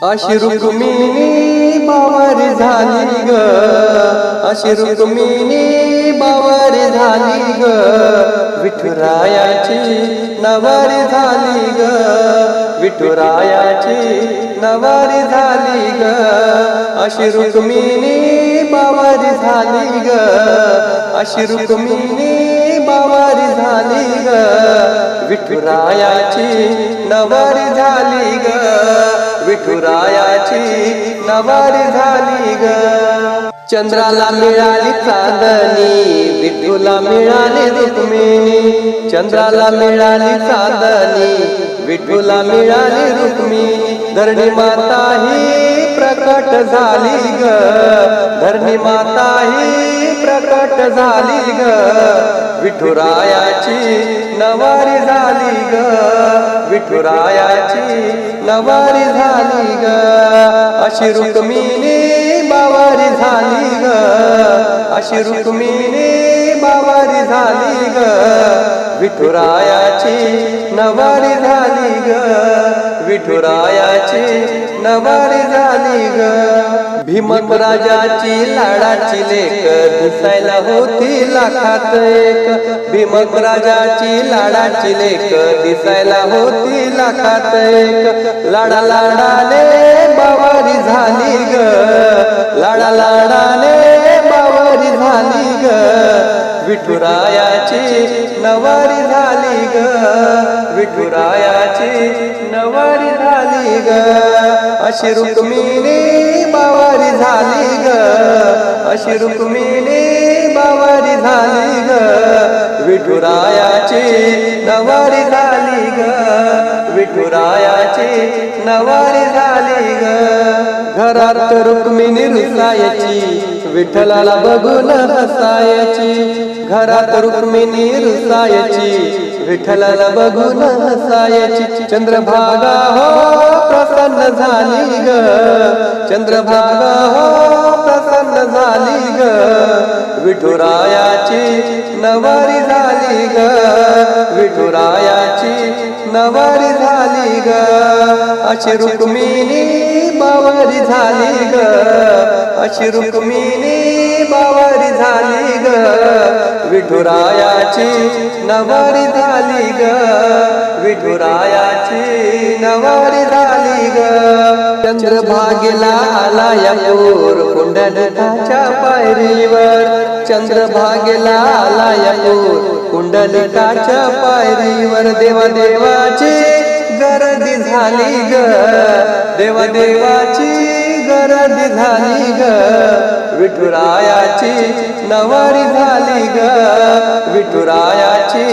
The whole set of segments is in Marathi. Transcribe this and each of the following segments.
अशी रुक्मिणी बावारी झाली ग, अशी रुक्मिणी बावारी झाली ग, विठुरायाची नवारी झाली ग, विठुरायाची नवारी झाली ग, अशी रुक्मिणी बावारी झाली ग, अशी रुक्मिणी बावारी झाली ग, विठुरायाची नवारी झाली ग, विठुरायाची नवारी झाली ग. चंद्राला मिळाली चांदणी, विठूला मिळाली रुक्मिणी, चंद्राला मिळाली चांदणी, विठूला मिळाली रुक्मिणी, धरणी माता ही प्रकट झाली ग, धरणी माता ही प्रकट झाली ग, विठुरायाची नवारी झाली ग, विठुरायाची नवारी झाली ग, अशी रुक्मिणी बावारी झाली ग, अशी रुक्मिणी बावारी झाली ग, विठुरायाची नवारी झाली ग, विठुरायाची नवारी झाली ग. भीमक राजाची लाडाची लेक, दिसायला होती लाखात एक, भीमक राजाची लाडाची लेक, दिसायला होती लाखात एक, लाडा लाडाने बावारी झाली ग, लाडा लाडाने बावारी झाली ग, विठुरायाची नवारी झाली ग, विठुरायाची नवारी झाली ग, अशी रुक्मिणी बावारी झाली ग, अशी रुक्मिणी बावारी झाली ग, विठुरायाची नवारी झाली ग, विठुरायाची नवारी झाली ग. घरात रुक्मिणी रुसायची, विठ्ठलाला बघून हसायची, घरात रुक्मिणी रुसायची, विठ्ठलाला बघून हसायची, चंद्रभागा हो प्रसन्न झाली ग, चंद्रभागा हो प्रसन्न झाली ग, विठुरायाची नवारी झाली ग, विठुरायाची नवारी झाली ग, अशी रुक्मिणी बावारी झाली ग, अशी रुक्मिणी बावारी झाली ग, विठुरायाची नवारी झाली ग, विठुरायाची नवारी झाली ग. चंद्रभागेला आला या पूर, कुंडलिकाच्या पायरीवर, चंद्रभागेला आला या पूर, कुंडलिकाच्या पायरीवर, देवा देवाची गर्दी झाली ग, देवा देवाची गर्दी झाली ग, विठुरायाची नवारी झाली ग, विठुरायाची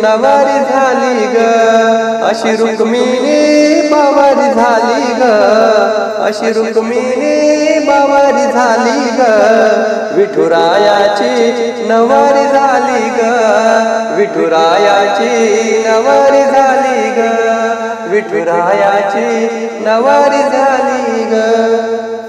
नवारी झाली ग, अशी रुक्मिणी बावारी झाली ग, अशी रुक्मिणी बावारी झाली ग, विठुरायाची नवारी झाली ग, विठुरायाची नवारी झाली ग, विठुरायाची नवारी झाली ग.